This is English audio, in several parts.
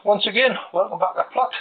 Once again, welcome back to the plot.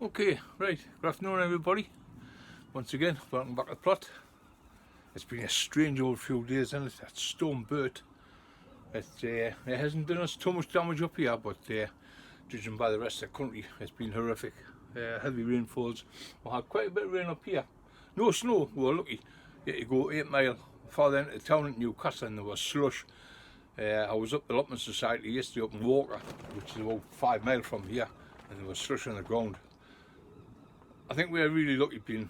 Okay, right, good afternoon everybody. Once again, welcome back to the plot. It's been a strange old few days, and that storm Bert. It hasn't done us too much damage up here, but judging by the rest of the country, it's been horrific. Heavy rainfalls. We had quite a bit of rain up here. No snow, we were lucky. You had to go 8 miles farther into town at Newcastle and there was slush. I was up the Allotment Society yesterday up in Walker, which is about 5 miles from here, and there was slush on the ground. I think we're really lucky being,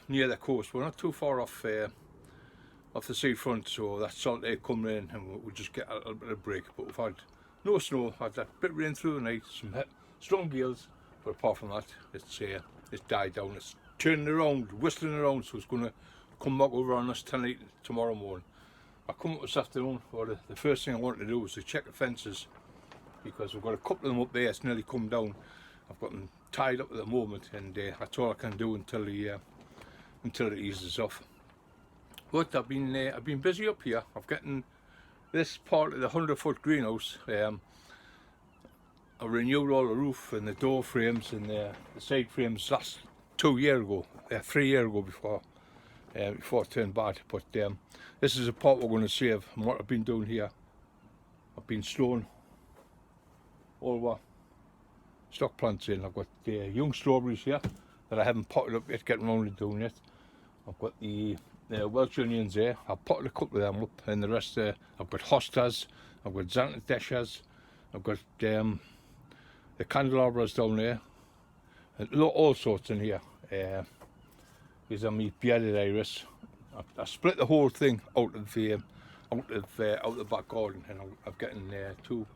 near the coast. We're not too far off the seafront, so that salt air coming in and we'll just get a little bit of break. But we've had no snow, had that bit of rain through the night, some strong gales, but apart from that, it's died down. It's turning around, whistling around, so it's going to come back over on us tonight, tomorrow morning. I come up this afternoon, the first thing I wanted to do was to check the fences, because we've got a couple of them up there. It's nearly come down. I've got them tied up at the moment, and that's all I can do until it eases off. But I've been busy up here. I've gotten this part of the 100-foot greenhouse. I renewed all the roof and the door frames and the side frames last 3 years ago before it turned bad. But this is a part we're going to save. And what I've been doing here, I've been stowing all our stock plants in. I've got young strawberries here that I haven't potted up yet, getting around to doing yet. I've got the Welsh onions there. I've potted a couple of them up, and the rest I've got hostas, I've got xanthideshas, I've got the candelabras down there, and all sorts in here. These are my bearded iris. I split the whole thing out of the back garden, and I've gotten 2,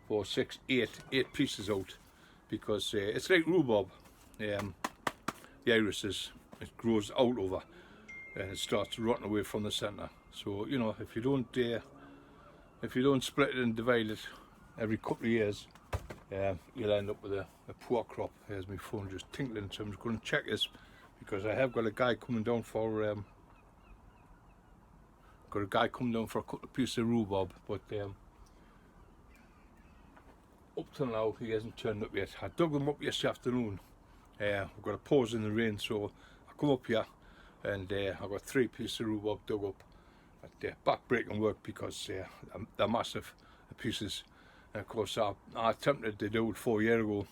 4, 6, 8 pieces out, because it's like rhubarb. The irises, it grows out over and it starts rotting away from the centre. So if you don't split it and divide it every couple of years, you'll end up with a poor crop. Here's my phone just tinkling, so I'm just going to check this, because I have got a guy coming down for a couple of pieces of rhubarb, but up till now he hasn't turned up yet. I dug them up yesterday afternoon. I've got a pause in the rain, so I come up here and I've got 3 pieces of rhubarb dug up. But back-breaking work, because they're massive pieces. And of course I attempted to do it 4 years ago,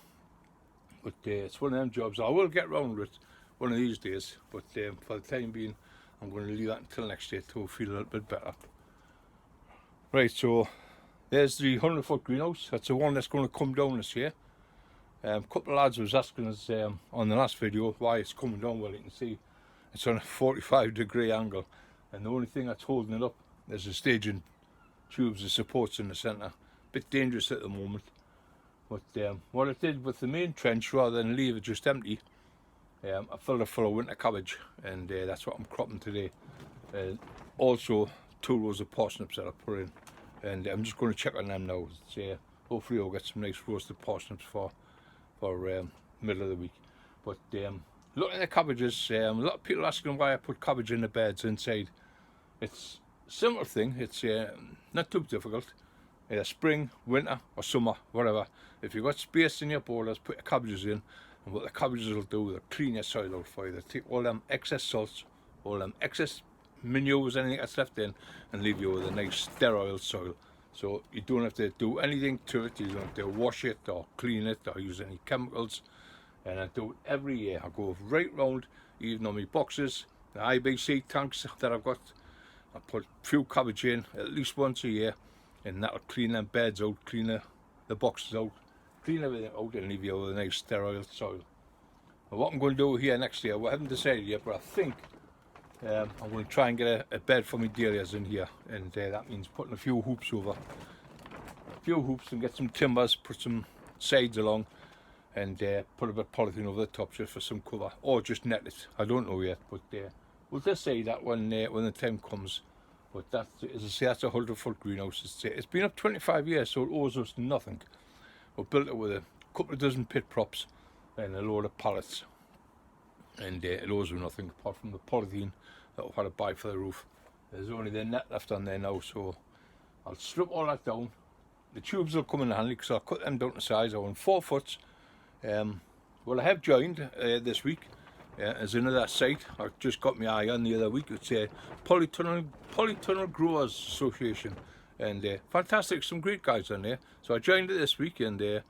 but it's one of them jobs. I will get around with it one of these days, but for the time being I'm going to leave that until next year to feel a little bit better. Right, so there's the 100-foot greenhouse. That's the one that's going to come down this year. A couple of lads was asking us on the last video why it's coming down. Well, you can see it's on a 45-degree angle, and the only thing that's holding it up is the staging tubes, the supports in the centre. Bit dangerous at the moment, but what I did with the main trench, rather than leave it just empty, I filled it full of winter cabbage, and that's what I'm cropping today. Also 2 rows of parsnips that I put in, and I'm just going to check on them now. Hopefully I'll get some nice roasted parsnips for middle of the week. But looking at the cabbages, a lot of people asking why I put cabbage in the beds inside. It's a simple thing. It's not too difficult. Spring, winter or summer, whatever. If you've got space in your borders, put your cabbages in, and what the cabbages will do, they'll clean your soil out for you. They'll take all them excess salts, all them excess manures, anything that's left in, and leave you with a nice sterile soil. So you don't have to do anything to it. You don't have to wash it or clean it or use any chemicals. And I do it every year. I go right round, even on my boxes, the IBC tanks that I've got. I put a few cabbage in at least once a year, and that'll clean them beds out, clean the boxes out, clean everything out, and leave you with a nice sterile soil. And what I'm going to do here next year, we haven't decided yet, but I think I'm going to try and get a bed for my dahlias in here, and that means putting a few hoops over. A few hoops, and get some timbers, put some sides along, and put a bit of polythene over the top just for some cover, or just net it. I don't know yet, but we'll just say that when the time comes. But that's, as I say, that's a 100-foot greenhouse. It's been up 25 years, so it owes us nothing. We built it with a couple of dozen pit props and a load of pallets, and it owes us nothing apart from the polythene that we've had to buy for the roof. There's only the net left on there now, so I'll strip all that down. The tubes will come in handy because I'll cut them down to size. I want 4 foot. Well, I have joined this week as another site. I just got my eye on the other week. It's a Polytunnel Growers Association, and fantastic, some great guys on there. So I joined it this week, and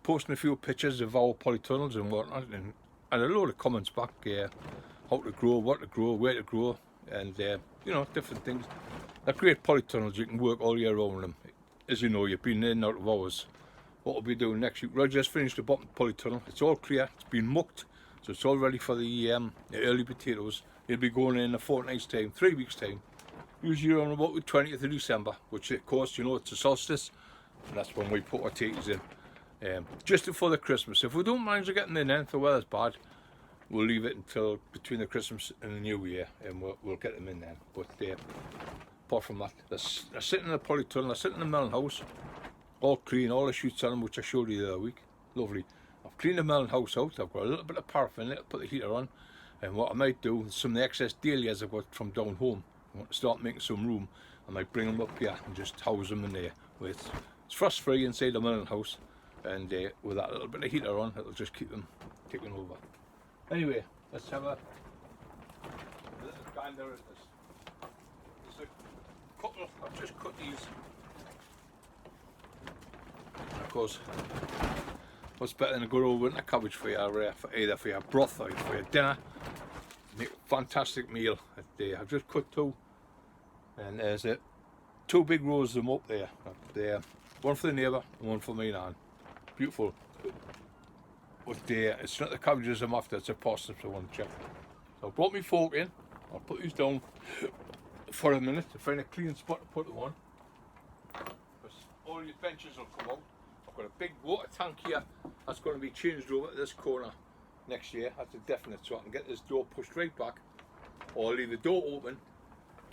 posting a few pictures of our polytunnels and whatnot, and a load of comments back, how to grow, what to grow, where to grow, and you know, different things. They're great polytunnels. You can work all year round with them. As you know, you've been in and out of hours. What we'll be doing next week, Roger's finished the bottom polytunnel. It's all clear, it's been mucked, so it's all ready for the early potatoes. It'll be going in a fortnight's time, 3 weeks time, usually around about the 20th of December, which of course, you know, it's a solstice, and that's when we put our potatoes in, just before the Christmas. If we don't manage to get them in then, if the weather's bad, we'll leave it until between the Christmas and the New Year, and we'll get them in then. But apart from that, they're sitting in the polytunnel, they're sitting in the melon house, all clean, all the shoots on them, which I showed you the other week. Lovely. I've cleaned the melon house out. I've got a little bit of paraffin in it, put the heater on, and what I might do is some of the excess dahlias I've got from down home, I want to start making some room. I might bring them up here and just house them in there. It's frost free inside the melon house, and with that little bit of heater on, it'll just keep them ticking over. Anyway, let's have a little gander at this. There's a couple, I've just cut these. And of course, what's better than a good old winter cabbage for your, either for your broth or for your dinner? Make a fantastic meal. I've just cut 2, and there's 2 big rows of them up there. One for the neighbour and one for me and Anne. Beautiful. But it's not the cabbages I'm after, it's the parsnips I want to check. So I brought my fork in. I'll put these down for a minute to find a clean spot to put them on. Because all your benches will come out. I've got a big water tank here that's going to be changed over to this corner next year. That's a definite, so I can get this door pushed right back, or leave the door open,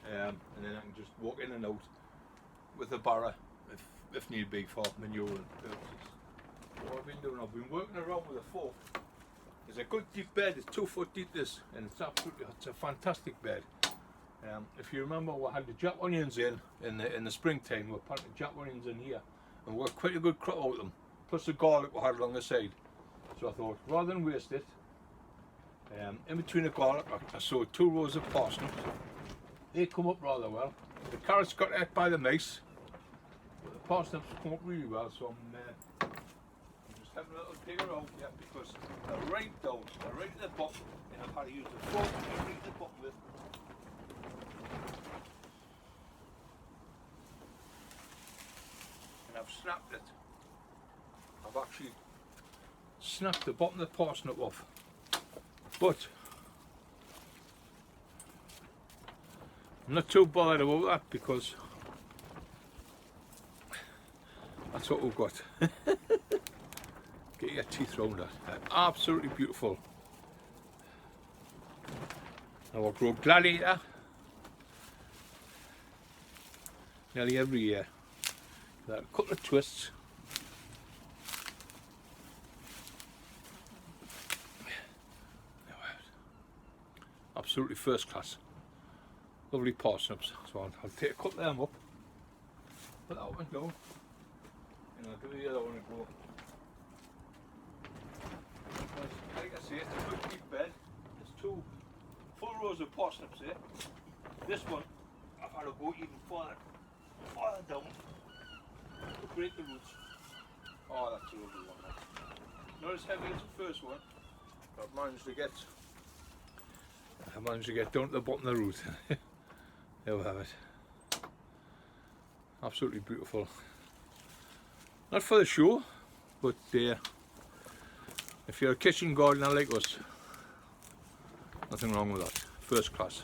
and then I can just walk in and out with the barrow if need be for manure and purposes. What I've been doing, I've been working around with a fork. It's a good deep bed, it's 2 foot deep this, and it's a fantastic bed. If you remember, we had the jack onions in the springtime. We planted jack onions in here, and we got quite a good crop out of them, plus the garlic we had along the side. So I thought, rather than waste it, in between the garlic I sowed 2 rows of parsnips. They come up rather well. The carrots got ate by the mice, but the parsnips come up really well, so I'm just having a little dig around here, because they're right down, they're right at the bottom, and I've had to use the fork to get right at the bottom of it. And I've snapped it. I've actually snapped the bottom of the parsnip off, but I'm not too bothered about that, because that's what we've got. Get your teeth round that. Absolutely beautiful. Now I'll grow gladiator nearly every year. Got a couple of twists. Absolutely first class. Lovely parsnips. So I'll take a couple of them up, put that one down, and I'll give the other one a go. Like I say, it's a good deep bed. There's 2 full rows of parsnips there. This one, I've had to go even farther down to break the roots. Oh, that's a lovely one. Not as heavy as the first one, but I've managed to get down to the bottom of the root. There we have it. Absolutely beautiful. Not for the show, but if you're a kitchen gardener like us, nothing wrong with that. First class.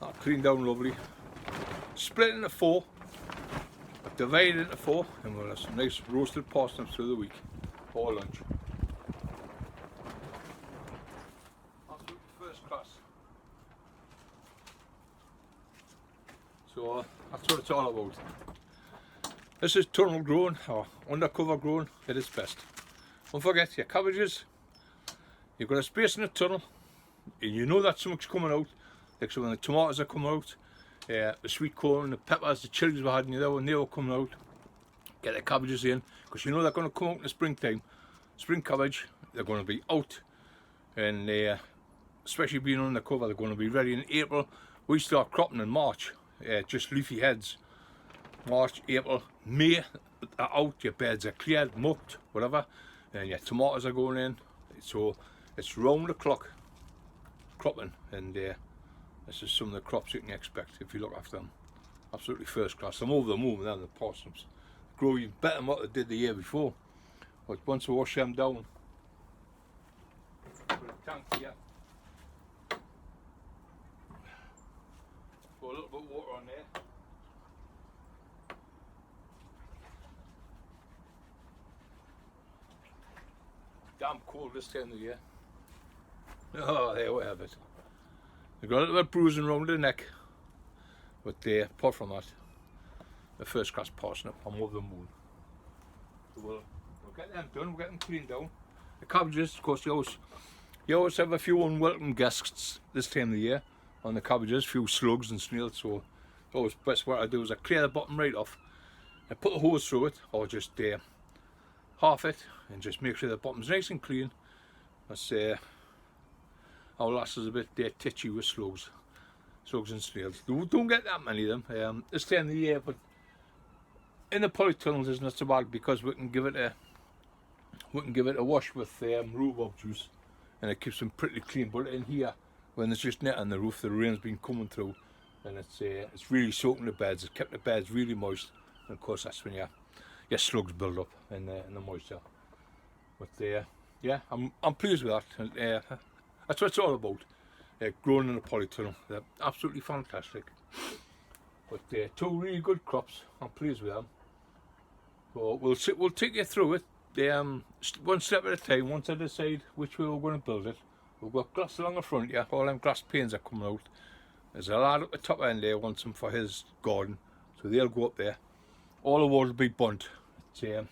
That cleaned down lovely. Split into 4. I've divided into 4, and we'll have some nice roasted parsnips through the week for lunch. Absolutely first class. So that's what it's all about. This is tunnel grown or undercover grown at its best. Don't forget your cabbages. You've got a space in the tunnel, and you know that something's coming out. Like so when the tomatoes are coming out, the sweet corn, the peppers, the chilies we had in there when they were coming out. Get the cabbages in, because you know they're going to come out in the springtime. Spring cabbage, they're going to be out, and especially being undercover, they're going to be ready in April. We start cropping in March, just leafy heads. March, April, May are out, your beds are cleared, mucked, whatever, and your tomatoes are going in. So it's round the clock cropping, and this is some of the crops you can expect if you look after them. Absolutely first class. I'm over the moon with them, the parsnips. Grow even better than what they did the year before. But once we wash them down, put a tank here, put a little bit of water on there. Damn cold this time of the year. Oh, there we have it. They've got a little bit of bruising around the neck, but apart from that, the first class parsnip. I'm over the moon. So we'll get them done, we'll get them cleaned down. The cabbages, of course, you always have a few unwelcome guests this time of the year on the cabbages, a few slugs and snails, so always best what I do is I clear the bottom right off, I put a hose through it, or just half it, and just make sure the bottom's nice and clean. That's our lass is a bit titchy with slugs and snails. Don't get that many of them this time of the year, but in the polytunnels it's not so bad because we can give it a wash with rhubarb juice, and it keeps them pretty clean. But in here, when there's just net on the roof, the rain's been coming through, and it's really soaking the beds. It's kept the beds really moist, and of course that's when your slugs build up in the moisture. But yeah, I'm pleased with that. That's what it's all about. Growing in a polytunnel, they're absolutely fantastic. But two really good crops. I'm pleased with them. So we'll take you through it. One step at a time. Once I decide which way we're going to build it, we've got glass along the front here. All them glass panes are coming out. There's a lad at the top end there wants them for his garden, so they'll go up there. All the wood will be burnt.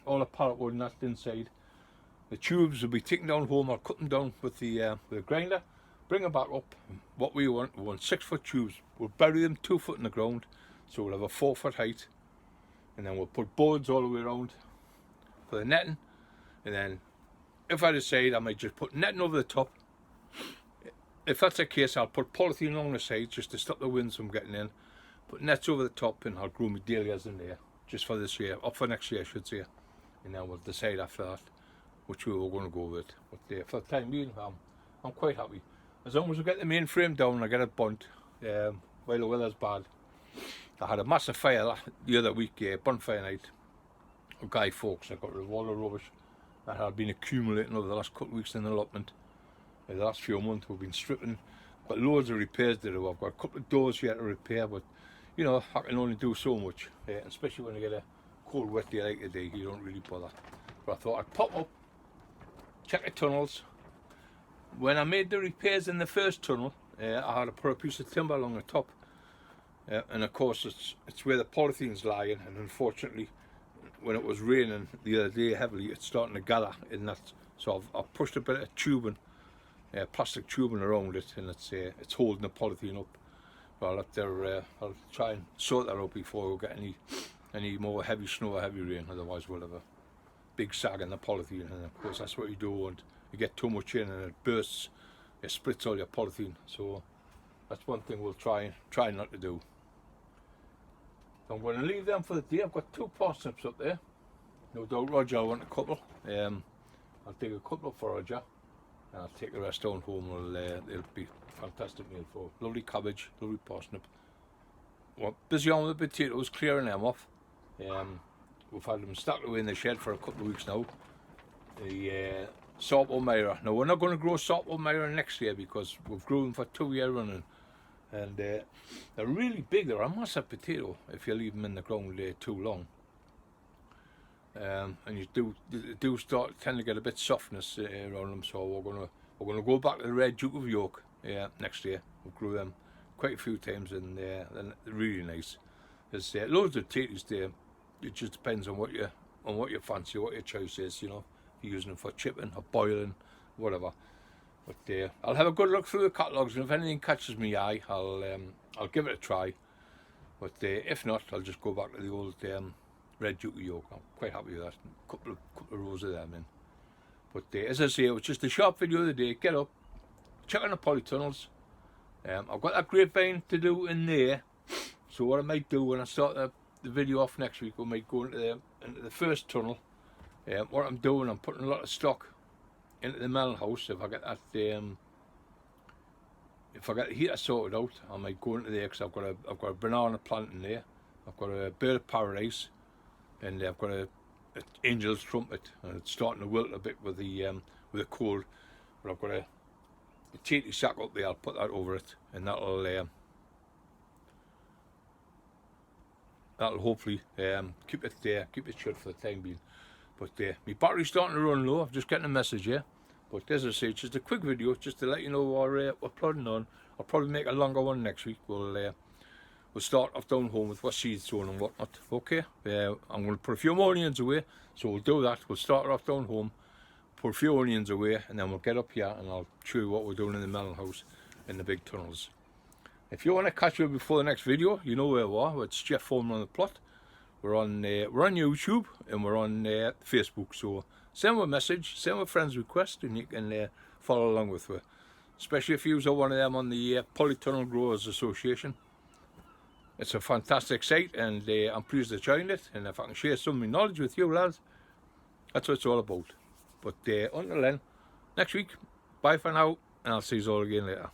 All the pallet wood and that's inside. The tubes will be taken down home. I'll cut them down with the grinder, bring them back up. What we want 6-foot tubes. We'll bury them 2 foot in the ground, so we'll have a 4-foot height, and then we'll put boards all the way around for the netting. And then if I decide, I might just put netting over the top. If that's the case, I'll put polythene along the sides just to stop the winds from getting in. Put nets over the top, and I'll grow my dahlias in there just for this year, up for next year I should say. And then we'll decide after that which way we're going to go with it. But for the time being, I'm quite happy. As long as we get the main frame down and I get it burnt while the weather's bad. I had a massive fire the other week, bonfire night. A guy folks, I got rid of all the rubbish that had been accumulating over the last couple of weeks in the allotment. The last few months we've been stripping, got loads of repairs to do. I've got a couple of doors here to repair, but you know, I can only do so much, especially when you get a cold wet day like today, you don't really bother. But I thought I'd pop up, check the tunnels. When I made the repairs in the first tunnel, I had to put a piece of timber along the top, and of course it's where the polythene's lying, and unfortunately when it was raining the other day heavily, it's starting to gather in that, so I've pushed a bit of tubing, plastic tubing around it, and it's holding the polythene up. But I'll try and sort that out before we get any more heavy snow or heavy rain, otherwise we'll have a big sag in the polythene, and of course that's what you don't want. You get too much in and it bursts, it splits all your polythene, so that's one thing we'll try not to do. So I'm going to leave them for the day. I've got 2 parsnips up there. No doubt Roger will want a couple. I'll take a couple up for Roger, and I'll take the rest down home. It'll be a fantastic meal for lovely cabbage, lovely parsnip. We're busy on with the potatoes, clearing them off. We've had them stacked away in the shed for a couple of weeks now. The Sorpo Myra. Now we're not going to grow Sorpo Myra next year because we've grown them for 2 years running, and they're really big. They're a massive potato if you leave them in the ground too long, and you do tend to get a bit softness around them. So we're gonna go back to the Red Duke of York next year. We've grew them quite a few times, and they're really nice. There's loads of tatties there. It just depends on what you fancy, what your choice is. You know, if you're using them for chipping or boiling, whatever. But I'll have a good look through the catalogues, and if anything catches my eye, I'll give it a try. But if not, I'll just go back to the old red Duke York. I'm quite happy with that. A couple of rows of them in. But as I say, it was just a short video of the day. Get up, check on the polytunnels. I've got that grapevine to do in there. So what I might do when I start the video off next week, I might go into the first tunnel. What I'm doing, I'm putting a lot of stock into the melon house. If I get that, if I get the heater sorted out, I might go into there because I've got a banana plant in there. I've got a bird of paradise, and I've got a angel's trumpet, and it's starting to wilt a bit with the cold. But I've got a tatty sack up there. I'll put that over it, and that'll hopefully keep it shut for the time being. But my battery's starting to run low. I'm just getting a message here. But as I say, it's just a quick video just to let you know what we're plodding on. I'll probably make a longer one next week. We'll start off down home with what seeds sown and whatnot. Okay, I'm going to put a few more onions away, so we'll do that. We'll start off down home, put a few onions away, and then we'll get up here and I'll show you what we're doing in the melon house in the big tunnels. If you want to catch me before the next video, you know where we are. It's Jeff Foreman on the Plot. We're on YouTube and we're on Facebook. So send me a message, send me a friend's request, and you can follow along with me. Especially if you are one of them on the Polytunnel Growers Association. It's a fantastic site, and I'm pleased to join it. And if I can share some of my knowledge with you lads, that's what it's all about. But until then, next week, bye for now, and I'll see you all again later.